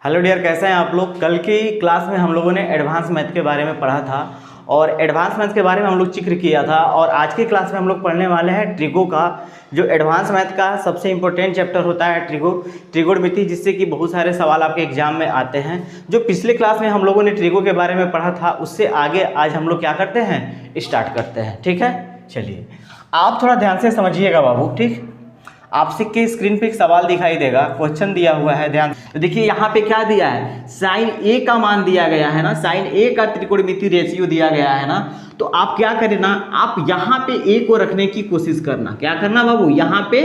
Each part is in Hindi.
हेलो डियर, कैसे हैं आप लोग। कल की क्लास में हम लोगों ने एडवांस मैथ के बारे में पढ़ा था और एडवांस मैथ के बारे में हम लोग जिक्र किया था। और आज की क्लास में हम लोग पढ़ने वाले हैं ट्रिगो का, जो एडवांस मैथ का सबसे इंपॉर्टेंट चैप्टर होता है त्रिकोणमिति, जिससे कि बहुत सारे सवाल आपके एग्जाम में आते हैं। जो पिछले क्लास में हम लोगों ने ट्रिगो के बारे में पढ़ा था, उससे आगे आज हम लोग क्या करते हैं, स्टार्ट करते हैं। ठीक है, चलिए आप थोड़ा ध्यान से समझिएगा बाबू। ठीक, आपसे के स्क्रीन पे एक सवाल दिखाई देगा, क्वेश्चन दिया हुआ है, ध्यान। तो देखिए यहाँ पे क्या दिया है, साइन ए का मान दिया गया है ना, साइन ए का त्रिकोणमिति रेशियो दिया गया है ना। तो आप क्या करें ना, आप यहाँ पे ए को रखने की कोशिश करना। क्या करना बाबू, यहाँ पे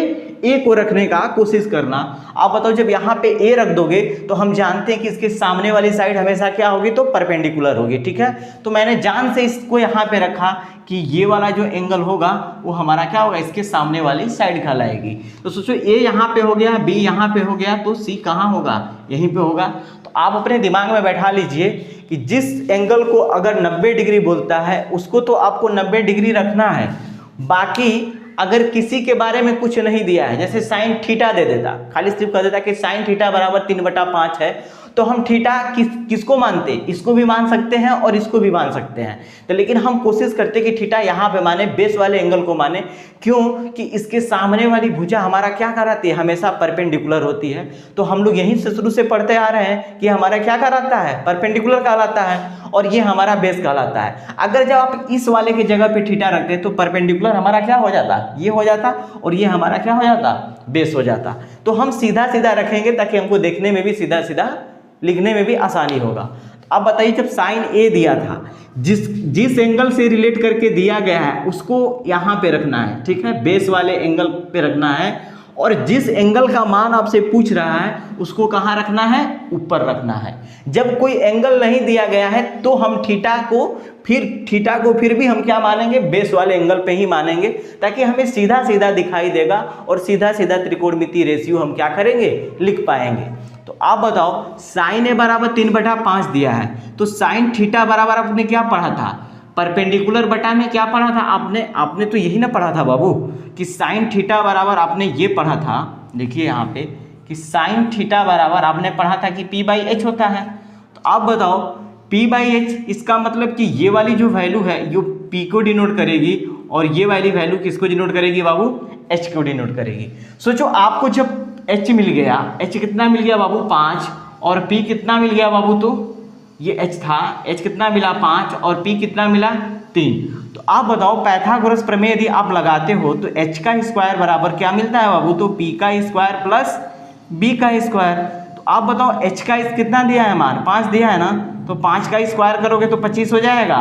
ए को रखने का कोशिश करना। आप बताओ, जब यहाँ पे ए रख दोगे तो हम जानते हैं कि इसके सामने वाली साइड हमेशा क्या होगी, तो परपेंडिकुलर होगी। ठीक है, तो मैंने जान से इसको यहाँ पे रखा कि ये वाला जो एंगल होगा वो हमारा क्या होगा, इसके सामने वाली साइड कहलाएगी। तो सोचो ए यहाँ पे हो गया, बी यहाँ पे हो गया, तो सी कहाँ होगा, यहीं पे होगा। तो आप अपने दिमाग में बैठा लीजिए कि जिस एंगल को अगर 90 डिग्री बोलता है उसको तो आपको 90 डिग्री रखना है। बाकी अगर किसी के बारे में कुछ नहीं दिया है, जैसे साइन थीटा दे देता, खाली सिर्फ कह देता कि साइन थीटा बराबर 3/5 है, तो हम थीटा किसको मानते, इसको भी मान सकते हैं और इसको भी मान सकते हैं। तो लेकिन हम कोशिश करते कि थीटा यहाँ पे माने, बेस वाले एंगल को माने। क्यों कि इसके सामने वाली भुजा हमारा क्या कहलाती है, हमेशा परपेंडिकुलर होती है। तो हम लोग यहीं से शुरू से पढ़ते आ रहे हैं कि हमारा क्या कहलाता है, परपेंडिकुलर कहलाता है, और ये हमारा बेस कहलाता है। अगर जब आप इस वाले की जगह पे थीटा रखते तो परपेंडिकुलर हमारा क्या हो जाता, ये हो जाता, और ये हमारा क्या हो जाता, बेस हो जाता। तो हम सीधा सीधा रखेंगे ताकि हमको देखने में भी सीधा सीधा, लिखने में भी आसानी होगा। अब बताइए, जब साइन ए दिया था, जिस एंगल से रिलेट करके दिया गया है उसको यहाँ पे रखना है। ठीक है, बेस वाले एंगल पे रखना है, और जिस एंगल का मान आपसे पूछ रहा है उसको कहाँ रखना है, ऊपर रखना है। जब कोई एंगल नहीं दिया गया है तो हम थीटा को फिर भी हम क्या मानेंगे, बेस वाले एंगल पे ही मानेंगे, ताकि हमें सीधा सीधा दिखाई देगा और सीधा सीधा त्रिकोणमिति रेशियो हम क्या करेंगे, लिख पाएंगे। तो आप बताओ, साइन ए बराबर 3/5 दिया है, तो साइन थीटा बराबर आपने क्या पढ़ा था, परपेंडिकुलर बटा में क्या पढ़ा था आपने तो यही ना पढ़ा था बाबू, कि साइन थीटा बराबर आपने ये पढ़ा था। देखिए यहाँ पे कि साइन थीटा बराबर आपने पढ़ा था कि p/h होता है। तो आप बताओ, p/h इसका मतलब कि ये वाली जो वैल्यू है ये p को डिनोट करेगी, और ये वाली वैल्यू किसको डिनोट करेगी बाबू, h को डिनोट करेगी। सोचो, आपको जब h मिल गया, h कितना मिल गया बाबू, 5, और p कितना मिल गया बाबू, तो ये h था, h कितना मिला 5, और p कितना मिला 3। तो आप बताओ, पाइथागोरस प्रमेय यदि आप लगाते हो तो h का स्क्वायर बराबर क्या मिलता है बाबू, तो p का स्क्वायर प्लस b का स्क्वायर। तो आप बताओ, h का कितना दिया है मान, 5 दिया है ना, तो 5 का स्क्वायर करोगे तो 25 हो जाएगा।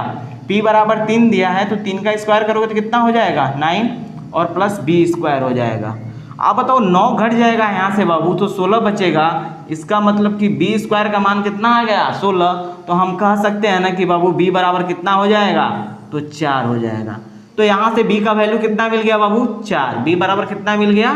p बराबर 3 दिया है, तो 3 का स्क्वायर करोगे तो कितना हो जाएगा, 9, और प्लस b स्क्वायर हो जाएगा। आप बताओ, 9 घट जाएगा यहाँ से बाबू, तो 16 बचेगा। इसका मतलब कि b स्क्वायर का मान कितना आ गया, 16। तो हम कह सकते हैं ना कि बाबू b बराबर कितना हो जाएगा, तो 4 हो जाएगा। तो यहाँ से b का वैल्यू कितना मिल गया बाबू, 4। b बराबर कितना मिल गया,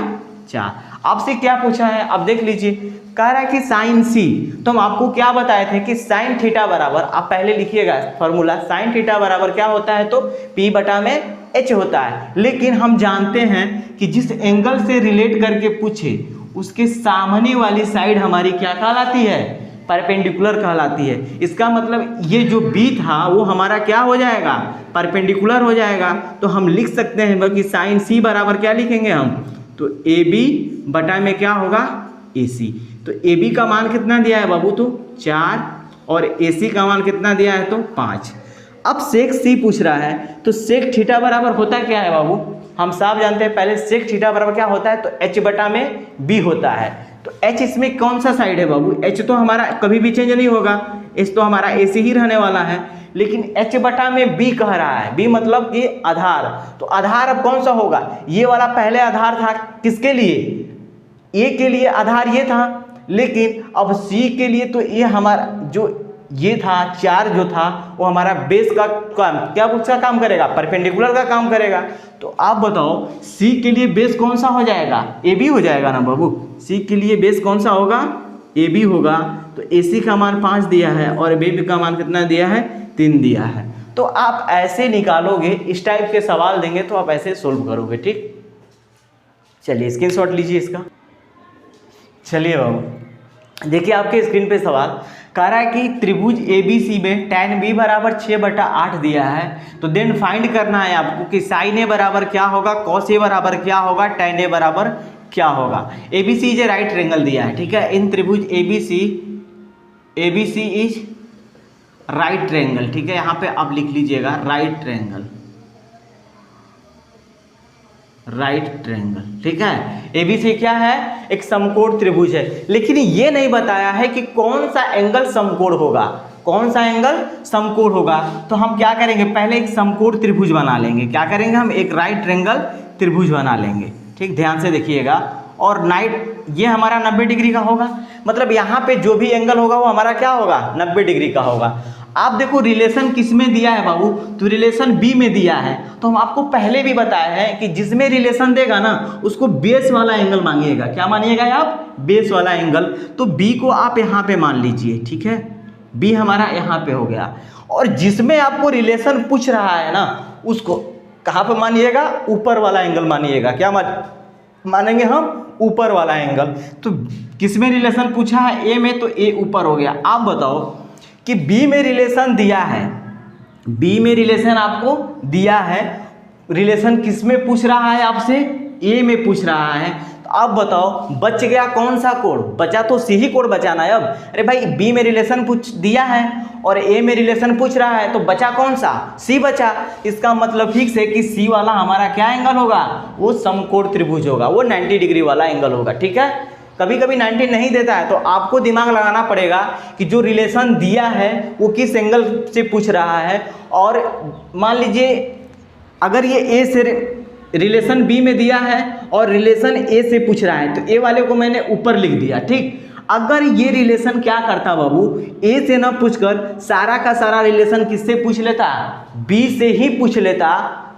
4। आपसे क्या पूछा है, अब देख लीजिए, कह रहा है कि साइन सी। तो हम आपको क्या बताए थे कि साइन थीटा बराबर, आप पहले लिखिएगा फॉर्मूला, साइन थीटा बराबर क्या होता है, तो p/h होता है। लेकिन हम जानते हैं कि जिस एंगल से रिलेट करके पूछे उसके सामने वाली साइड हमारी क्या कहलाती है, परपेंडिकुलर कहलाती है। इसका मतलब ये जो b था वो हमारा क्या हो जाएगा, परपेंडिकुलर हो जाएगा। तो हम लिख सकते हैं कि साइन c बराबर क्या लिखेंगे हम, तो ab बटा में क्या होगा, ac। तो ab का मान कितना दिया है बाबू, तो 4, और ac का मान कितना दिया है, तो 5। अब सेक c पूछ रहा है, तो सेक थीटा बराबर होता क्या है बाबू, हम साफ जानते हैं पहले, सेक थीटा बराबर क्या होता है, तो h बटा में b होता है। तो h इसमें कौन सा साइड है बाबू, h तो हमारा कभी भी चेंज नहीं होगा, h तो हमारा ac ही रहने वाला है। लेकिन h बटा में b कह रहा है, b मतलब कि आधार। तो आधार अब कौन सा होगा, ये वाला पहले आधार था किसके लिए, a के लिए आधार ये था, लेकिन अब c के लिए तो ये हमारा जो ये था 4 जो था वो हमारा बेस का काम, क्या उसका काम करेगा, परपेंडिकुलर का काम करेगा। तो आप बताओ, c के लिए बेस कौन सा हो जाएगा, ab हो जाएगा ना बाबू, c के लिए बेस कौन सा होगा, ab होगा। तो ac का मान 5 दिया है और b का मान कितना दिया है, 3 दिया है। तो आप ऐसे निकालोगे, इस टाइप के सवाल देंगे तो आप ऐसे सोल्व करोगे। ठीक, चलिए स्क्रीनशॉट लीजिए इसका। चलिए बाबू, देखिए आपके स्क्रीन पे सवाल कह रहा है कि त्रिभुज ABC में tan B बराबर 6/8 दिया है, तो देन फाइंड करना है आपको कि sin A बराबर क्या होगा, cos A बराबर क्या होगा, tan A बराबर क्या होगा। ABC is a right triangle दिया है, ठीक है। इन त्रिभुज ABC इज राइट ट्रायंगल, ठीक है। यहाँ पे आप लिख लीजिएगा राइट ट्रायंगल, राइट ट्रायंगल, ठीक है। ABC क्या है, एक समकोण त्रिभुज है, लेकिन ये नहीं बताया है कि कौन सा एंगल समकोण होगा, कौन सा एंगल समकोण होगा। तो हम क्या करेंगे, पहले एक समकोण त्रिभुज बना लेंगे। क्या करेंगे हम, एक राइट ट्रायंगल त्रिभुज बना लेंगे, ठीक। ध्यान से देखिएगा। और ये हमारा 90 डिग्री का होगा, मतलब यहाँ पे जो भी एंगल होगा वो हमारा क्या होगा, 90 डिग्री का होगा। आप देखो रिलेशन किस में दिया है बाबू, तो रिलेशन बी में दिया है। तो हम आपको पहले भी बताया है कि जिसमें रिलेशन देगा ना उसको बेस वाला एंगल मांगिएगा। क्या मानिएगा आप, बेस वाला एंगल। तो बी को आप यहाँ पे मान लीजिए, ठीक है। बी हमारा यहाँ पे हो गया। और जिसमें आपको रिलेशन पूछ रहा है ना उसको कहाँ पे मानिएगा, ऊपर वाला एंगल मानिएगा। क्या मानेंगे हम, ऊपर वाला एंगल। तो किसमें रिलेशन पूछा है, ए में, तो ए ऊपर हो गया। आप बताओ कि बी में रिलेशन दिया है, बी में रिलेशन आपको दिया है, रिलेशन किस में पूछ रहा है आपसे, ए में पूछ रहा है। तो आप बताओ बच गया कौन सा कोण, बचा तो सी ही कोण बचाना है अब। अरे भाई बी में रिलेशन पूछ दिया है और ए में रिलेशन पूछ रहा है, तो बचा कौन सा, सी बचा। इसका मतलब फिक्स है कि सी वाला हमारा क्या एंगल होगा, वो समकोण त्रिभुज होगा, वो 90 डिग्री वाला एंगल होगा, ठीक है। कभी कभी 90 नहीं देता है तो आपको दिमाग लगाना पड़ेगा कि जो रिलेशन दिया है वो किस एंगल से पूछ रहा है। और मान लीजिए अगर ये ए से रिलेशन बी में दिया है और रिलेशन ए से पूछ रहा है, तो ए वाले को मैंने ऊपर लिख दिया, ठीक। अगर ये रिलेशन क्या करता बाबू, ए से ना पूछकर सारा का सारा रिलेशन किससे पूछ लेता, बी से ही पूछ लेता,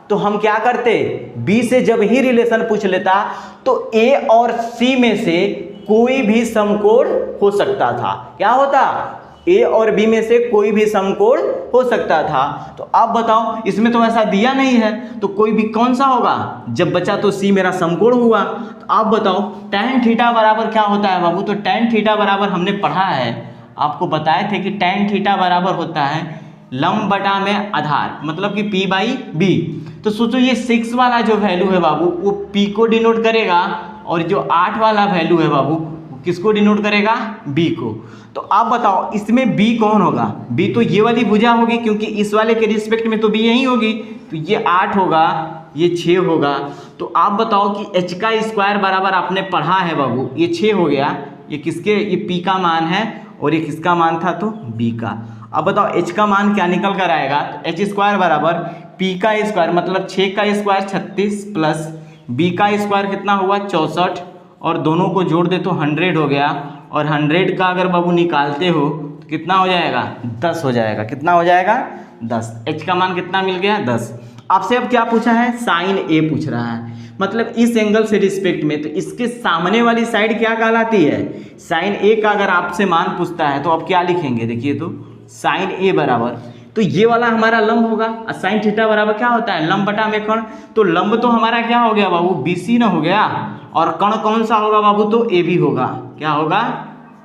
तो हम क्या करते, बी से जब ही रिलेशन पूछ लेता तो ए और सी में से कोई भी समकोण हो सकता था। क्या होता, ए और बी में से कोई भी समकोण हो सकता था। तो आप बताओ इसमें तो ऐसा दिया नहीं है, तो कोई भी कौन सा होगा, जब बचा तो सी मेरा समकोण हुआ। तो आप बताओ tan थीटा बराबर क्या होता है बाबू, तो tan थीटा बराबर हमने पढ़ा है, आपको बताए थे कि tan थीटा बराबर होता है लंब बटा में आधार, मतलब कि p/b। तो सोचो ये 6 वाला जो वैल्यू है बाबू वो p को डिनोट करेगा, और जो 8 वाला वैल्यू है बाबू वो किसको डिनोट करेगा, b को। तो आप बताओ इसमें b कौन होगा, b तो ये वाली भुजा होगी, क्योंकि इस वाले के रिस्पेक्ट में तो b यही होगी। तो ये 8 होगा, ये 6 होगा। तो आप बताओ कि h का स्क्वायर बराबर आपने पढ़ा है बाबू, ये 6 हो गया, ये किसके, ये p का मान है और ये किसका मान था, तो b का। अब बताओ h का मान क्या निकल कर आएगा, तो h स्क्वायर बराबर p का स्क्वायर, मतलब 6 का स्क्वायर 36 प्लस b का स्क्वायर कितना हुआ 64, और दोनों को जोड़ दे तो 100 हो गया। और 100 का अगर बाबू निकालते हो तो कितना हो जाएगा, 10 हो जाएगा। कितना हो जाएगा, 10। h का मान कितना मिल गया, 10। आपसे अब क्या पूछा है, साइन a पूछ रहा है, मतलब इस एंगल से रिस्पेक्ट में, तो इसके सामने वाली साइड क्या कहलाती है, साइन a का अगर आपसे मान पूछता है तो आप क्या लिखेंगे, देखिए तो साइन a बराबर, तो ये वाला हमारा लंब होगा, और साइन थीटा बराबर क्या होता है, लंब बटा में कर्ण। तो लंब तो हमारा क्या हो गया बाबू, BC ना हो गया, और कर्ण कौन सा होगा बाबू, तो AB होगा। क्या होगा,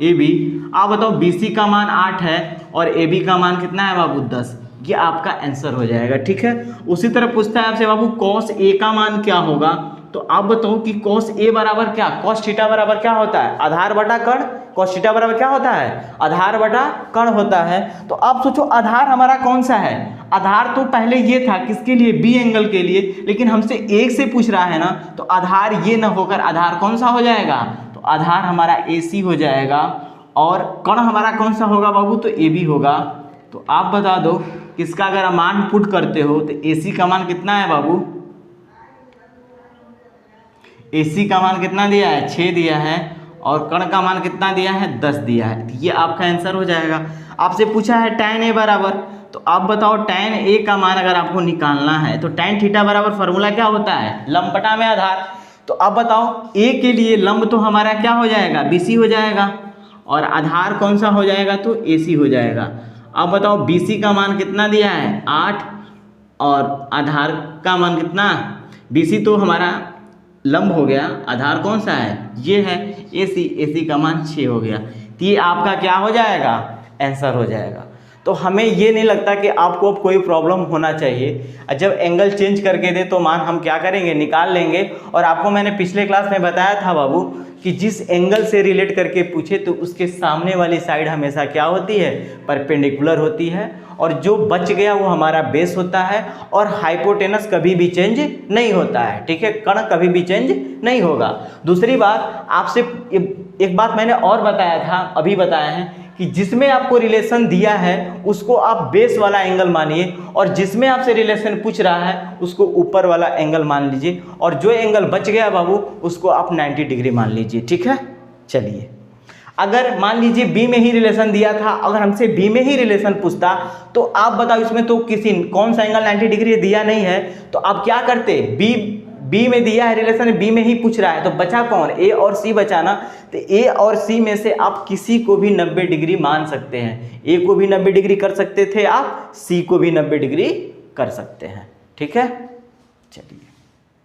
AB। आप बताओ BC का मान 8 है और AB का मान कितना है बाबू, 10। ये आपका आंसर हो जाएगा, ठीक है। उसी तरह पूछता है आपसे बाबू cos A का मान क्या होगा, तो आप बताओ कि cos A बराबर क्या, cos थीटा बराबर क्या होता है, आधार बटा कर्ण। cos थीटा बराबर क्या होता है, आधार बटा कर्ण होता है। तो आप सोचो आधार हमारा कौन सा है, आधार तो पहले ये था किसके लिए, बी एंगल के लिए, लेकिन हमसे एक से पूछ रहा है ना, तो आधार ये ना होकर आधार कौन सा हो जाएगा, तो आधार हमारा AC हो जाएगा। और कर्ण हमारा कौन सा होगा बाबू, तो AB होगा। तो आप बता दो किसका अगर मान पुट करते हो तो AC का मान कितना है बाबू, AC का मान कितना दिया है, 6 दिया है, और कर्ण का मान कितना दिया है, 10 दिया है। तो ये आपका आंसर हो जाएगा। आपसे पूछा है tan A बराबर, तो आप बताओ tan A का मान अगर आपको निकालना है तो tan थीटा बराबर फार्मूला क्या होता है, लंब बटा में आधार। तो आप बताओ A के लिए लंब तो हमारा क्या हो जाएगा, BC हो जाएगा, और आधार कौन सा हो जाएगा, तो AC हो जाएगा। अब बताओ BC का मान कितना दिया है, 8, और आधार का मान कितना, BC तो हमारा लंब हो गया, आधार कौन सा है, ये है AC, AC का मान 6 हो गया। तो ये आपका क्या हो जाएगा, आंसर हो जाएगा। तो हमें ये नहीं लगता कि आपको अब कोई प्रॉब्लम होना चाहिए। जब एंगल चेंज करके दे तो मान हम क्या करेंगे, निकाल लेंगे। और आपको मैंने पिछले क्लास में बताया था बाबू कि जिस एंगल से रिलेट करके पूछे तो उसके सामने वाली साइड हमेशा क्या होती है, परपेंडिकुलर होती है, और जो बच गया वो हमारा बेस होता है, और हाइपोटेनस कभी भी चेंज नहीं होता है। ठीक है, कर्ण कभी भी चेंज नहीं होगा। दूसरी बात आपसे एक बात मैंने और बताया था, अभी बताया है कि जिसमें आपको रिलेशन दिया है उसको आप बेस वाला एंगल मानिए, और जिसमें आपसे रिलेशन पूछ रहा है उसको ऊपर वाला एंगल मान लीजिए, और जो एंगल बच गया बाबू उसको आप 90 डिग्री मान लीजिए। ठीक है, चलिए अगर मान लीजिए बी में ही रिलेशन दिया था, अगर हमसे बी में ही रिलेशन पूछता तो आप बताओ, इसमें तो कौन सा एंगल 90 डिग्री दिया नहीं है, तो आप क्या करते, बी में दिया है रिलेशन, बी में ही पूछ रहा है, तो बचा कौन, ए और सी बचा ना। तो ए और सी में से आप किसी को भी 90 डिग्री मान सकते हैं। ए को भी 90 डिग्री कर सकते थे आप, सी को भी 90 डिग्री कर सकते हैं। ठीक है, चलिए